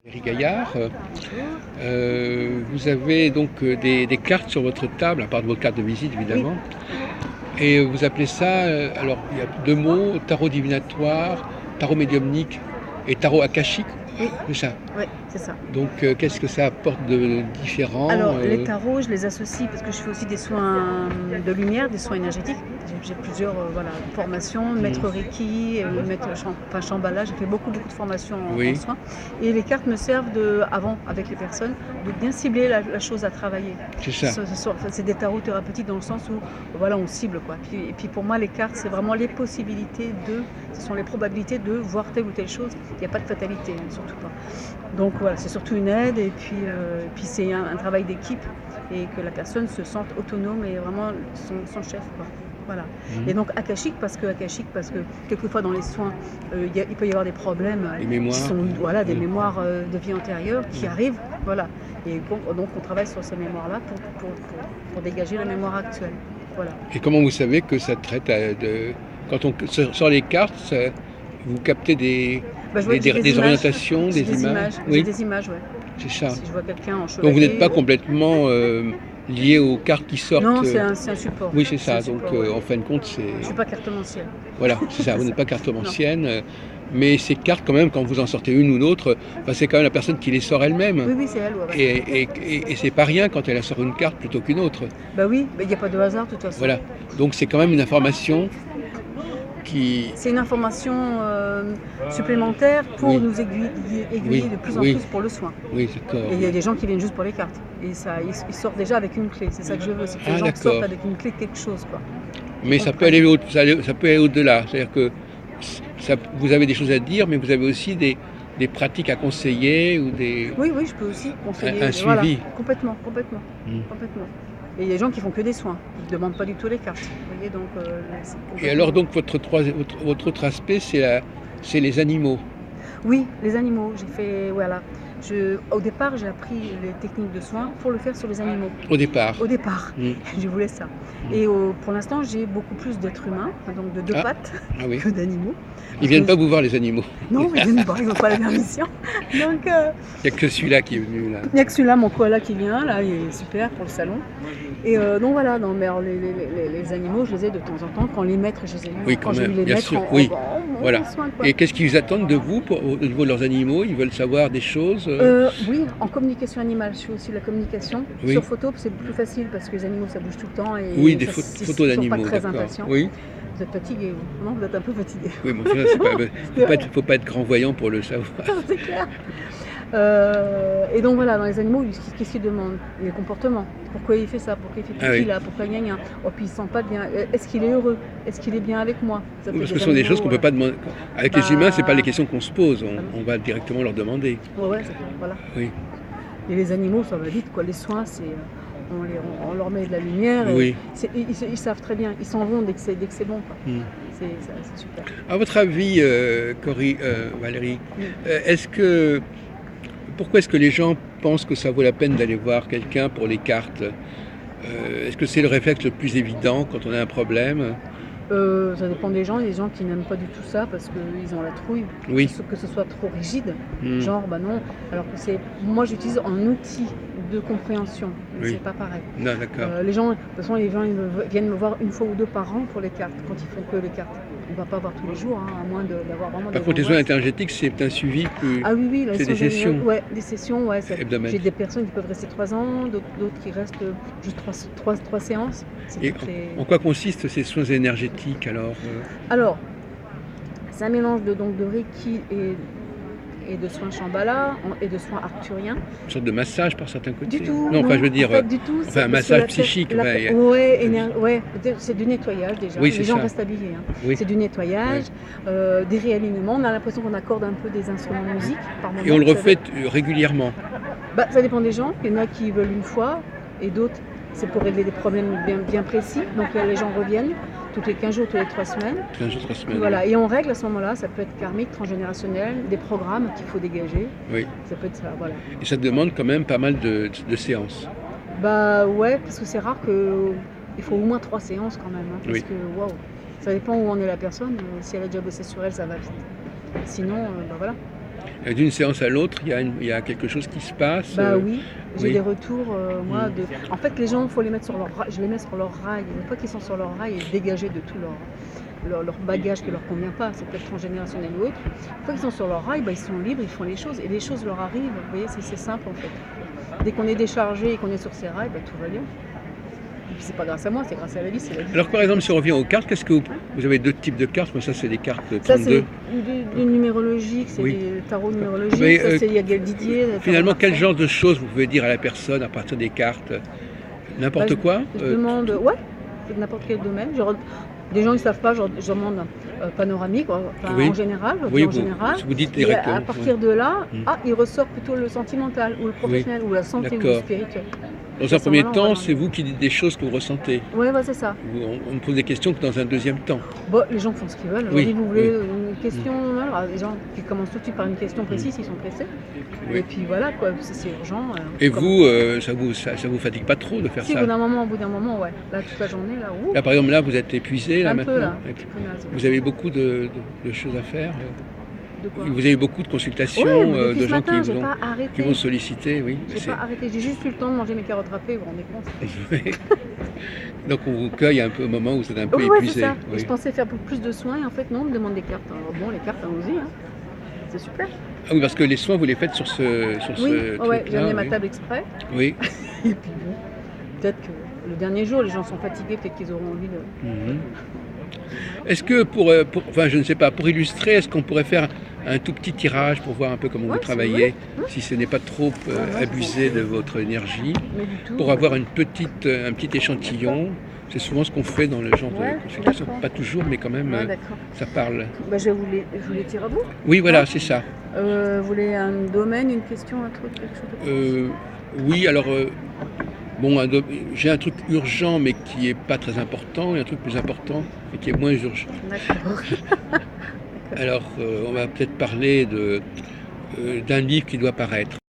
Valérie Gaillard, vous avez donc des cartes sur votre table, à part de vos cartes de visite Oui, évidemment, et vous appelez ça, alors il y a deux mots, tarot divinatoire, tarot médiumnique et tarot akashique, oui, c'est ça. oui, c'est ça. Donc qu'est-ce que ça apporte de différent Alors, les tarots, je les associe parce que je fais aussi des soins de lumière, des soins énergétiques. J'ai plusieurs voilà, formations, hmm, maître Reiki, enfin Shambhala. J'ai fait beaucoup de formations en Oui, soins. Et les cartes me servent avant, avec les personnes, de bien cibler la chose à travailler. c'est ça. C'est des tarots thérapeutiques dans le sens où voilà, on cible. Quoi. Et puis pour moi, les cartes, c'est vraiment les possibilités ce sont les probabilités de voir telle ou telle chose. Il n'y a pas de fatalité, hein, surtout pas. Donc voilà, c'est surtout une aide et puis c'est un travail d'équipe et que la personne se sente autonome et vraiment son chef. Quoi. Voilà. Hmm. Et donc akashique parce que quelquefois dans les soins, il peut y avoir des problèmes Les qui mémoires. sont voilà, des Oui. mémoires de vie antérieure qui Hmm. arrivent. Voilà. Et donc on travaille sur ces mémoires-là pour dégager la mémoire actuelle. Voilà. Et comment vous savez que ça traite quand on sort les cartes, vous captez Bah, j'ai des des images, orientations, des images? j'ai Oui, des images, ouais. c'est ça. Si je vois quelqu'un en Donc vous n'êtes chevalier, pas complètement lié aux cartes qui sortent. non, c'est un support. Oui, c'est C'est un ça. Donc support, ouais. en fin de compte, Je suis pas cartomancienne. voilà, c'est ça. C'est Vous ça. n'êtes pas Non. cartomancienne, mais ces cartes, quand même, quand vous en sortez une ou l'autre, enfin, c'est quand même la personne qui les sort elle-même. Oui, oui, c'est elle, ouais, ouais. Et c'est pas rien quand elle sort une carte plutôt qu'une autre. Bah oui, il n'y a pas de hasard de toute façon. Voilà. Donc c'est quand même une information qui. C'est une information supplémentaire pour Oui, nous aiguiller oui, de plus en oui, plus pour le soin. oui, d'accord. Et il y a des gens qui viennent juste pour les cartes. Et ça, ils sortent déjà avec une clé. C'est ça que je veux, c'est que les Ah, gens sortent d'accord. avec une clé de quelque chose, quoi. Qu'ils Mais ça peut aller comprennent. ça peut aller au-delà. C'est-à-dire que vous avez des choses à dire, mais vous avez aussi des pratiques à conseiller ou Oui, oui, je peux aussi conseiller. un Voilà, suivi. complètement, complètement, Mm. complètement. Et il y a des gens qui font que des soins. Ils ne demandent pas du tout les cartes. Vous voyez, donc c'est Et alors, complètement. donc, votre autre aspect, c'est les animaux. Oui, les animaux. J'ai fait, voilà. Au départ, j'ai appris les techniques de soins pour le faire sur les animaux. Au départ. Au départ, Mm. je voulais ça. Mm. Et pour l'instant, j'ai beaucoup plus d'êtres humains, donc de deux Ah, pattes, ah oui. que d'animaux. Ils Parce que viennent pas vous voir, les animaux. non, ils viennent pas, ils n'ont pas la permission. Donc, Il n'y a que celui-là qui est venu, là. il n'y a que celui-là, mon koala qui vient, là, il est super pour le salon. Et donc voilà, non, mais alors, les animaux, je les ai de temps en temps. Quand les maîtres, je les ai Oui, eus, quand quand j'ai eu même, les bien maîtres sûr. Oui, voilà. en soins, quoi. Et qu'est-ce qu'ils attendent de vous au niveau de leurs animaux? Ils veulent savoir des choses Oui, en communication animale, je fais aussi la communication. Oui. Sur photo, c'est plus facile parce que les animaux, ça bouge tout le temps Oui, et des ils photos ne sont pas d'animaux, très d'accord. impatients. Oui. Vous êtes fatigué, vous? Non, vous êtes un peu fatigué. Oui, bon, ça, faut pas être grand voyant pour le savoir. C'est clair. Et donc voilà, dans les animaux, qu'est-ce qu'ils demandent? Les comportements. Pourquoi il fait ça? Pourquoi il fait Ah pipi oui. là? Pourquoi gna gna? Oh, puis il sent pas bien. Est-ce qu'il est heureux? Est-ce qu'il est bien avec moi? Ça Oui, peut parce être que des ce sont des choses animaux. qu'on peut pas demander. Avec les humains, c'est pas les Bah, questions qu'on se pose. ah non. On va directement leur demander. Ouais, ouais, c'est clair, voilà. Oui. Et les animaux, ça va vite, quoi. Les soins, on leur met de la lumière et Oui. ils savent très bien. Ils s'en vont dès que c'est bon, quoi. Hmm. C'est super. À votre avis, Valérie, Mm. est-ce que pourquoi est-ce que les gens pensent que ça vaut la peine d'aller voir quelqu'un pour les cartes? Est-ce que c'est le réflexe le plus évident quand on a un problème? Ça dépend des gens. Il y a des gens qui n'aiment pas du tout ça parce qu'ils ont la trouille, Oui. que ce soit trop rigide. Hmm. Genre, bah non. Alors que moi, j'utilise un outil de compréhension. Mais Oui. c'est pas pareil. Non, d'accord. Les gens, de toute façon, les gens viennent me voir une fois ou deux par an pour les cartes, quand ils font que les cartes. On ne va pas voir tous les jours, hein, à moins d'avoir vraiment Par des contre, les soins angoisses. énergétiques, c'est un suivi plus. Ah oui, oui, là, C'est des sessions ouais, des sessions, ouais. hebdomadaires. J'ai des personnes qui peuvent rester 3 ans, d'autres qui restent juste 3 séances. Et en quoi consistent ces soins énergétiques alors Alors, c'est un mélange donc de Reiki et de soins Shambhala et de soins arthuriens. Une sorte de massage par certains côtés? Du tout, Non, non. enfin, je veux dire, En fait, du tout. enfin, un Parce que massage psychique. ouais, c'est du nettoyage déjà. Oui, Les c'est gens ça. restent habillés. Hein. Oui. C'est du nettoyage, des réalignements. On a l'impression qu'on accorde un peu des instruments de musique par moment. Et on le vous savez. refait régulièrement. Bah, ça dépend des gens. Il y en a qui veulent une fois et d'autres, c'est pour régler des problèmes bien précis. Donc là, les gens reviennent tous les 15 jours, toutes les 3 semaines. 15 jours, 3 semaines. Voilà. Et on règle à ce moment-là. Ça peut être karmique, transgénérationnel, des programmes qu'il faut dégager. Oui. Ça peut être ça, voilà. Et ça demande quand même pas mal de séances. Bah ouais, parce que c'est rare que. Il faut au moins 3 séances quand même. Hein, parce Oui. que waouh, ça dépend où en est la personne. Si elle a déjà bossé sur elle, ça va vite. Sinon, bah voilà. D'une séance à l'autre, il y a quelque chose qui se passe. Bah oui, j'ai Oui. des retours, moi, Mm. de. En fait, les gens, il faut les mettre sur leur rail. Je les mets sur leur rail. Une fois qu'ils sont sur leur rail et dégagés de tout leur bagage qui leur convient pas, c'est peut-être transgénérationnel ou autre. Une fois qu'ils sont sur leur rail, bah, ils sont libres, ils font les choses et les choses leur arrivent. Vous voyez, c'est simple en fait. Dès qu'on est déchargé et qu'on est sur ses rails, bah, tout va bien. Et puis c'est pas grâce à moi, c'est grâce à la vie, c'est la vie. Alors par exemple, si on revient aux cartes, qu'est-ce que vous avez deux types de cartes? Moi, ça c'est des cartes Ça, c'est 32. du numérologique, c'est Oui. des tarots numérologiques. Mais, Ça, c'est Yael Didier. le tarot Finalement, quel Marseille. genre de choses vous pouvez dire à la personne à partir des cartes? N'importe Bah, quoi? je demande, ouais, c'est de n'importe quel domaine. Des gens ils savent pas, je demande panoramique, enfin, Oui. en général, Oui, en général. vous dites Et directement. à partir de là, Mm. il ressort plutôt le sentimental ou le professionnel ou la santé ou le D'accord. spirituel. Dans Et à un ce premier moment-là, on va temps, dans c'est vous qui dites des choses que vous ressentez. Ouais, c'est ça. On me pose des questions que dans un deuxième temps. Bon, les gens font ce qu'ils veulent. Oui, Aujourd'hui, vous voulez oui. une question, alors, les gens qui commencent tout de suite par une question précise, ils sont pressés. Oui. Et puis voilà, quoi, c'est urgent. Et comme- vous, ça vous fatigue pas trop de faire Si, ça? au bout d'un moment, ouais. Là, toute la journée, là, ouh, Là, par exemple, là, vous êtes épuisé, là, un maintenant? peu, là. Avec- Un peu naze. Vous avez beaucoup de choses à faire? De quoi? Vous avez beaucoup de consultations Ouais, mais depuis de ce gens matin, j'ai qui pas vont arrêté. solliciter, oui. J'ai pas arrêté, j'ai juste eu le temps de manger mes carottes râpées, vous vous rendez compte? Donc on vous cueille un peu au moment où vous êtes un peu Ouais, c'est épuisé. ça. Et Oui. je pensais faire plus de soins et en fait non, on me demande des cartes. Alors bon, les cartes, allons-y, hein. C'est super. Ah oui, parce que les soins, vous les faites sur Oui, ce ouais, j'ai truc-là, amené ma oui. table exprès. Oui. Et puis bon, peut-être que le dernier jour, les gens sont fatigués, peut-être qu'ils auront envie de. Mhm. Est-ce que enfin je ne sais pas, pour illustrer, est-ce qu'on pourrait faire un tout petit tirage pour voir un peu comment Ouais, vous si vous travaillez, voulez. si ce n'est pas trop non, abusé de votre énergie, Mais du tout. pour avoir un petit échantillon? C'est souvent ce qu'on fait dans le genre Ouais, de consultation. d'accord. Pas toujours, mais quand même, Ouais, d'accord. ça parle. Bah, je vous les tire à vous. Oui, voilà, c'est ça. Vous voulez un domaine, une question, un truc, quelque chose de Euh, oui, alors, bon, j'ai un truc urgent, mais qui est pas très important, et un truc plus important, mais qui est moins urgent. D'accord. Alors, on va peut-être parler d'un livre qui doit paraître.